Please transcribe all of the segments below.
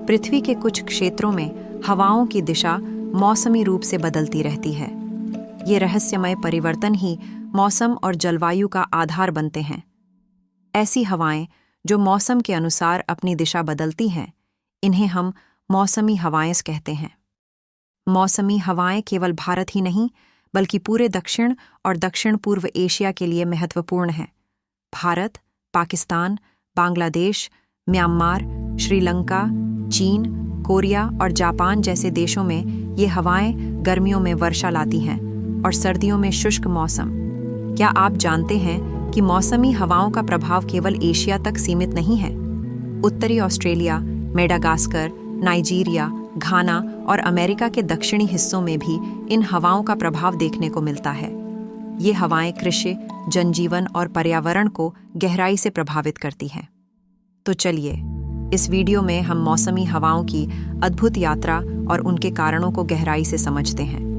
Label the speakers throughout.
Speaker 1: पृथ्वी के कुछ क्षेत्रों में हवाओं की दिशा मौसमी रूप से बदलती रहती है। ये रहस्यमय परिवर्तन ही मौसम और जलवायु का आधार बनते हैं। ऐसी हवाएं जो मौसम के अनुसार अपनी दिशा बदलती हैं, इन्हें हम मौसमी हवाएं कहते हैं। मौसमी हवाएं केवल भारत ही नहीं, बल्कि पूरे दक्षिण और दक्षिण पूर्व एशिया के लिए महत्वपूर्ण हैं। भारत, पाकिस्तान, बांग्लादेश, म्यांमार, श्रीलंका, चीन, कोरिया और जापान जैसे देशों में ये हवाएं गर्मियों में वर्षा लाती हैं और सर्दियों में शुष्क मौसम। क्या आप जानते हैं कि मौसमी हवाओं का प्रभाव केवल एशिया तक सीमित नहीं है? उत्तरी ऑस्ट्रेलिया, मेडागास्कर, नाइजीरिया, घाना और अमेरिका के दक्षिणी हिस्सों में भी इन हवाओं का प्रभाव देखने को मिलता है। ये हवाएं कृषि, जनजीवन और पर्यावरण को गहराई से प्रभावित करती हैं। तो चलिए, इस वीडियो में हम मौसमी हवाओं की अद्भुत यात्रा और उनके कारणों को गहराई से समझते हैं।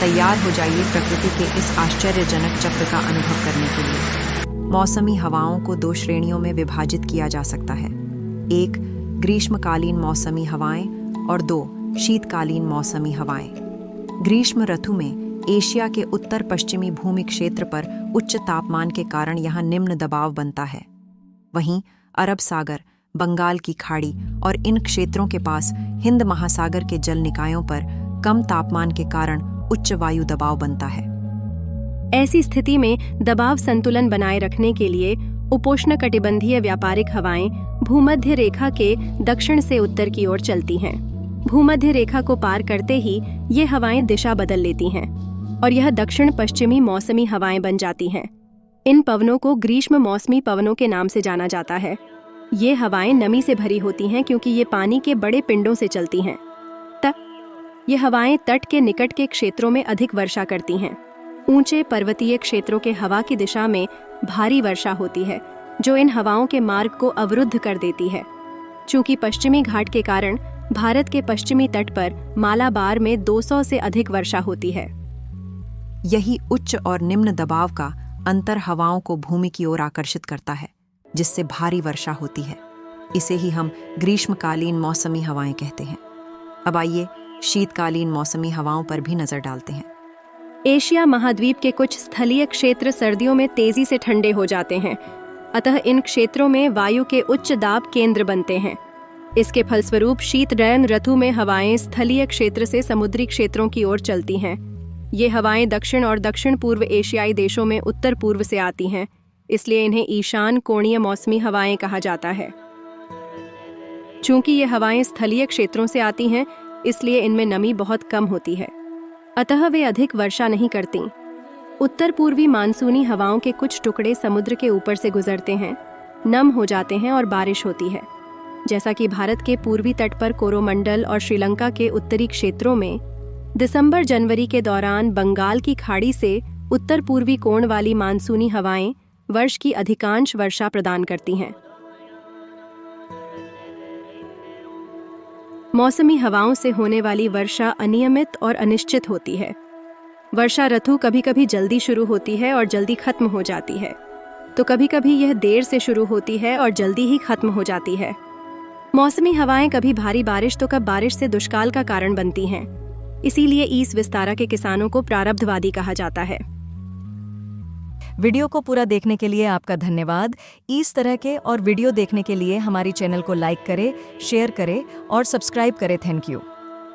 Speaker 1: तैयार हो जाइए प्रकृति के इस आश्चर्यजनक चक्र का अनुभव करने के लिए। मौसमी हवाओं को 2 श्रेणियों में विभाजित किया जा सकता है। 1 ग्रीष्मकालीन मौसमी हवाएं और 2 शीतकालीन मौसमी हवाएं। ग्रीष्म ऋतु में एशिया के उत्तर पश्चिमी भूमि क्षेत्र पर उच्च तापमान के कारण यहाँ निम्न दबाव बनता है। वहीं अरब सागर, बंगाल की खाड़ी और इन क्षेत्रों के पास हिंद महासागर के जल निकायों पर कम तापमान के कारण उच्च वायु दबाव बनता है।
Speaker 2: ऐसी स्थिति में दबाव संतुलन बनाए रखने के लिए उपोष्णकटिबंधीय व्यापारिक हवाएं भूमध्य रेखा के दक्षिण से उत्तर की ओर चलती हैं। भूमध्य रेखा को पार करते ही ये हवाएं दिशा बदल लेती हैं और यह दक्षिण पश्चिमी मौसमी हवाएं बन जाती हैं। इन पवनों को ग्रीष्म मौसमी पवनों के नाम से जाना जाता है। ये हवाएं नमी से भरी होती हैं क्योंकि ये पानी के बड़े पिंडों से चलती हैं। ये हवाएं तट के निकट के क्षेत्रों में अधिक वर्षा करती हैं। ऊंचे पर्वतीय क्षेत्रों के हवा की दिशा में भारी वर्षा होती है, जो इन हवाओं के मार्ग को अवरुद्ध कर देती है। चूंकि पश्चिमी घाट के कारण भारत के पश्चिमी तट पर मालाबार में 200 से अधिक वर्षा होती है।
Speaker 1: यही उच्च और निम्न दबाव का अंतर हवाओं को भूमि की ओर आकर्षित करता है, जिससे भारी वर्षा होती है। इसे ही हम ग्रीष्मकालीन मौसमी हवाएं कहते हैं। अब आइए शीतकालीन मौसमी हवाओं पर भी नजर डालते हैं।
Speaker 2: एशिया महाद्वीप के कुछ स्थलीय क्षेत्र सर्दियों में तेजी से ठंडे हो जाते हैं, अतः इन क्षेत्रों में वायु के उच्च दाब केंद्र बनते हैं। इसके फलस्वरूप शीतलयन ऋतु में हवाएं स्थलीय क्षेत्र से समुद्री क्षेत्रों की ओर चलती हैं। ये हवाएं दक्षिण और दक्षिण पूर्व एशियाई देशों में उत्तर पूर्व से आती हैं, इसलिए इन्हें ईशान कोणीय मौसमी हवाएं कहा जाता है। चूंकि ये हवाएं स्थलीय क्षेत्रों से आती हैं, इसलिए इनमें नमी बहुत कम होती है, अतः वे अधिक वर्षा नहीं करती। उत्तर पूर्वी मानसूनी हवाओं के कुछ टुकड़े समुद्र के ऊपर से गुजरते हैं, नम हो जाते हैं और बारिश होती है। जैसा कि भारत के पूर्वी तट पर कोरोमंडल और श्रीलंका के उत्तरी क्षेत्रों में दिसंबर-जनवरी के दौरान बंगाल की खाड़ी से उत्तर पूर्वी कोण वाली मानसूनी हवाएं वर्ष की अधिकांश वर्षा प्रदान करती हैं। मौसमी हवाओं से होने वाली वर्षा अनियमित और अनिश्चित होती है। वर्षा ऋतु कभी-कभी जल्दी शुरू होती है और जल्दी खत्म हो जाती है, तो कभी-कभी यह देर से शुरू होती है और जल्दी ही खत्म हो जाती है। मौसमी हवाएं कभी भारी बारिश तो कब बारिश से दुष्काल का कारण बनती हैं। इसीलिए ईस विस्तारा के किसानों को प्रारब्धवादी कहा जाता है।
Speaker 3: वीडियो को पूरा देखने के लिए आपका धन्यवाद। इस तरह के और वीडियो देखने के लिए हमारी चैनल को लाइक करें, शेयर करें और सब्सक्राइब करें। Thank you.